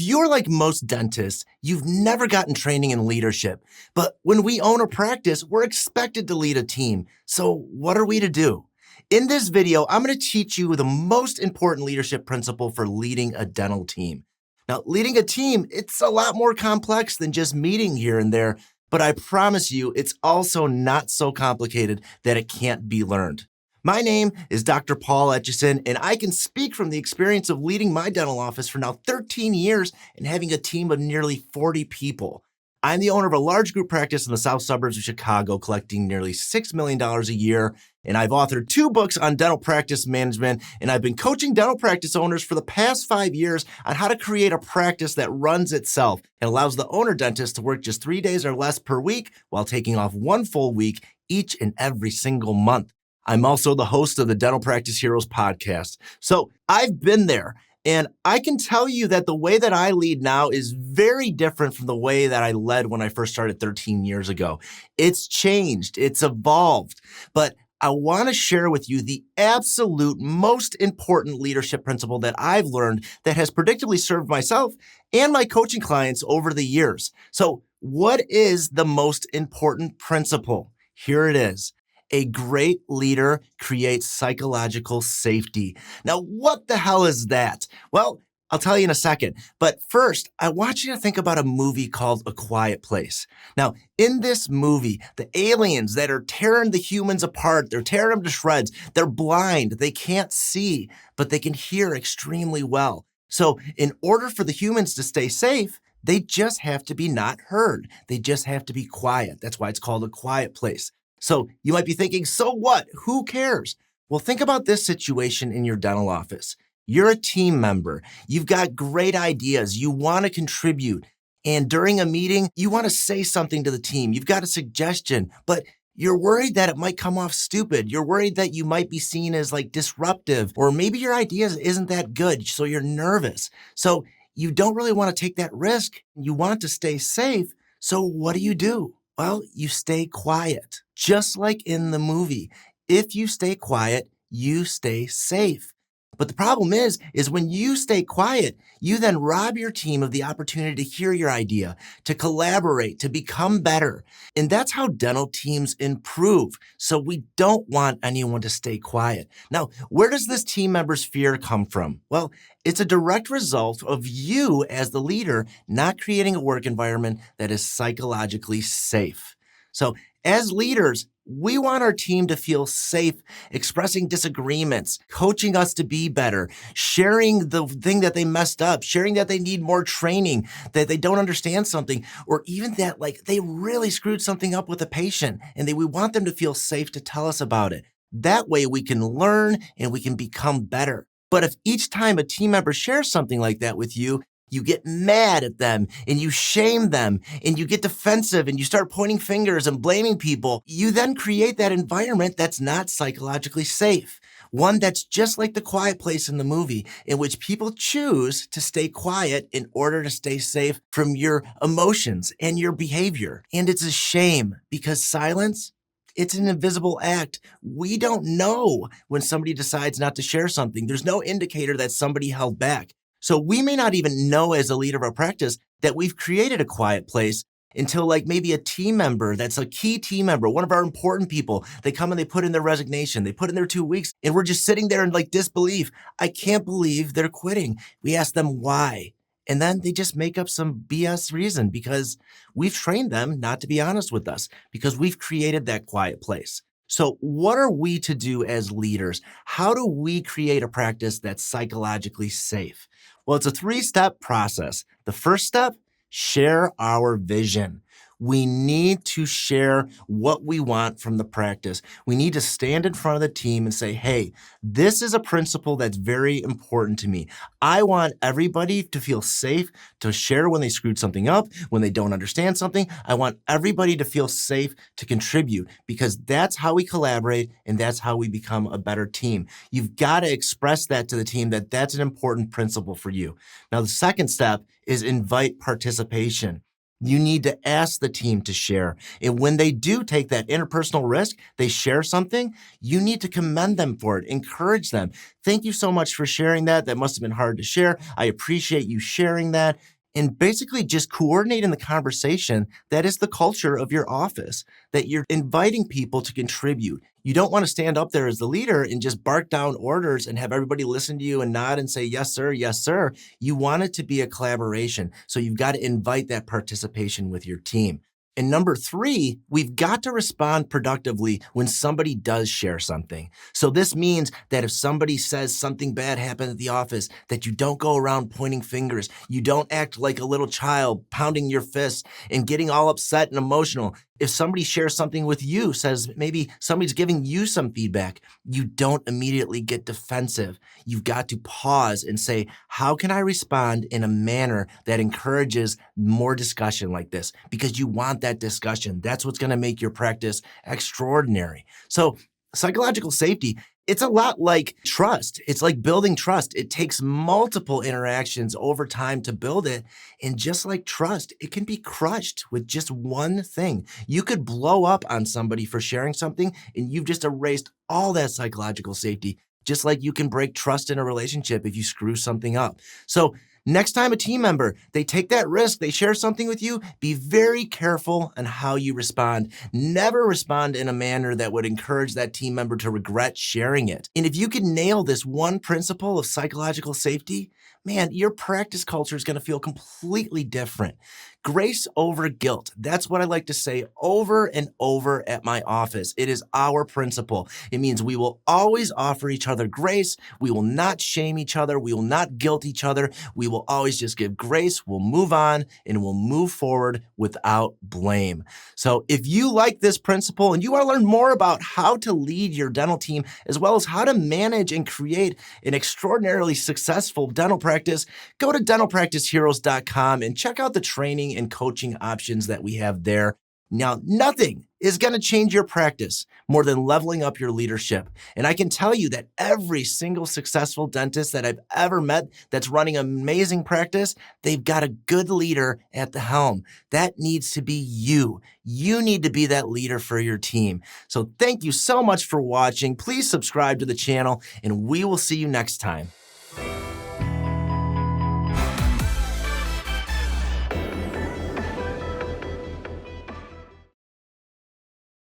If you're like most dentists, you've never gotten training in leadership. But when we own a practice, we're expected to lead a team. So what are we to do? In this video, I'm going to teach you the most important leadership principle for leading a dental team. Now, leading a team, it's a lot more complex than just meeting here and there, but I promise you, it's also not so complicated that it can't be learned. My name is Dr. Paul Etchison, and I can speak from the experience of leading my dental office for now 13 years and having a team of nearly 40 people. I'm the owner of a large group practice in the south suburbs of Chicago, collecting nearly $6 million a year, and I've authored 2 books on dental practice management, and I've been coaching dental practice owners for the past 5 years on how to create a practice that runs itself and allows the owner dentist to work just 3 days or less per week while taking off 1 full week each and every single month. I'm also the host of the Dental Practice Heroes podcast. So I've been there, and I can tell you that the way that I lead now is very different from the way that I led when I first started 13 years ago. It's changed, it's evolved, but I want to share with you the absolute most important leadership principle that I've learned that has predictably served myself and my coaching clients over the years. So what is the most important principle? Here it is. A great leader creates psychological safety. Now, what the hell is that? Well, I'll tell you in a second. But first, I want you to think about a movie called A Quiet Place. Now, in this movie, the aliens that are tearing the humans apart, they're tearing them to shreds. They're blind. They can't see, but they can hear extremely well. So in order for the humans to stay safe, they just have to be not heard. They just have to be quiet. That's why it's called A Quiet Place. So you might be thinking, so what? Who cares? Well, think about this situation in your dental office. You're a team member. You've got great ideas. You want to contribute. And during a meeting, you want to say something to the team. You've got a suggestion, but you're worried that it might come off stupid. You're worried that you might be seen as like disruptive, or maybe your idea isn't that good, so you're nervous. So you don't really want to take that risk. You want to stay safe. So what do? Well, you stay quiet. Just like in the movie, if you stay quiet, you stay safe. But the problem is when you stay quiet, you then rob your team of the opportunity to hear your idea, to collaborate, to become better. And that's how dental teams improve. So we don't want anyone to stay quiet. Now, where does this team member's fear come from? Well, it's a direct result of you as the leader not creating a work environment that is psychologically safe. So as leaders, we want our team to feel safe, expressing disagreements, coaching us to be better, sharing the thing that they messed up, sharing that they need more training, that they don't understand something, or even that like they really screwed something up with a patient and we want them to feel safe to tell us about it. That way we can learn and we can become better. But if each time a team member shares something like that with you, you get mad at them and you shame them and you get defensive and you start pointing fingers and blaming people, you then create that environment that's not psychologically safe. One that's just like the quiet place in the movie, in which people choose to stay quiet in order to stay safe from your emotions and your behavior. And it's a shame because silence, it's an invisible act. We don't know when somebody decides not to share something. There's no indicator that somebody held back. So we may not even know as a leader of our practice that we've created a quiet place until like maybe a team member that's a key team member, one of our important people, they come and they put in their resignation, they put in their 2 weeks, and we're just sitting there in like disbelief. I can't believe they're quitting. We ask them why. And then they just make up some BS reason because we've trained them not to be honest with us because we've created that quiet place. So what are we to do as leaders? How do we create a practice that's psychologically safe? Well, it's a 3-step process. The first step, share our vision. We need to share what we want from the practice. We need to stand in front of the team and say, hey, this is a principle that's very important to me. I want everybody to feel safe to share when they screwed something up, when they don't understand something. I want everybody to feel safe to contribute because that's how we collaborate and that's how we become a better team. You've got to express that to the team that that's an important principle for you. Now, the second step is invite participation. You need to ask the team to share. And when they do take that interpersonal risk, they share something, you need to commend them for it, encourage them. Thank you so much for sharing that. That must have been hard to share. I appreciate you sharing that. And basically just coordinating the conversation that is the culture of your office, that you're inviting people to contribute. You don't want to stand up there as the leader and just bark down orders and have everybody listen to you and nod and say, yes, sir, yes, sir. You want it to be a collaboration. So you've got to invite that participation with your team. And number three, we've got to respond productively when somebody does share something. So this means that if somebody says something bad happened at the office, that you don't go around pointing fingers. You don't act like a little child, pounding your fists and getting all upset and emotional. If somebody shares something with you, says maybe somebody's giving you some feedback, you don't immediately get defensive. You've got to pause and say, how can I respond in a manner that encourages more discussion like this? Because you want that discussion. That's what's going to make your practice extraordinary. So psychological safety, it's a lot like trust. It's like building trust. It takes multiple interactions over time to build it. And just like trust, it can be crushed with just one thing. You could blow up on somebody for sharing something, and you've just erased all that psychological safety, just like you can break trust in a relationship if you screw something up. So next time a team member, they take that risk, they share something with you, be very careful on how you respond. Never respond in a manner that would encourage that team member to regret sharing it. And if you can nail this one principle of psychological safety, man, your practice culture is going to feel completely different. Grace over guilt. That's what I like to say over and over at my office. It is our principle. It means we will always offer each other grace. We will not shame each other. We will not guilt each other. We will always just give grace. We'll move on and we'll move forward without blame. So if you like this principle and you want to learn more about how to lead your dental team, as well as how to manage and create an extraordinarily successful dental practice, go to dentalpracticeheroes.com and check out the training and coaching options that we have there. Now, nothing is going to change your practice more than leveling up your leadership. And I can tell you that every single successful dentist that I've ever met that's running an amazing practice, they've got a good leader at the helm. That needs to be you. You need to be that leader for your team. So thank you so much for watching. Please subscribe to the channel, and we will see you next time.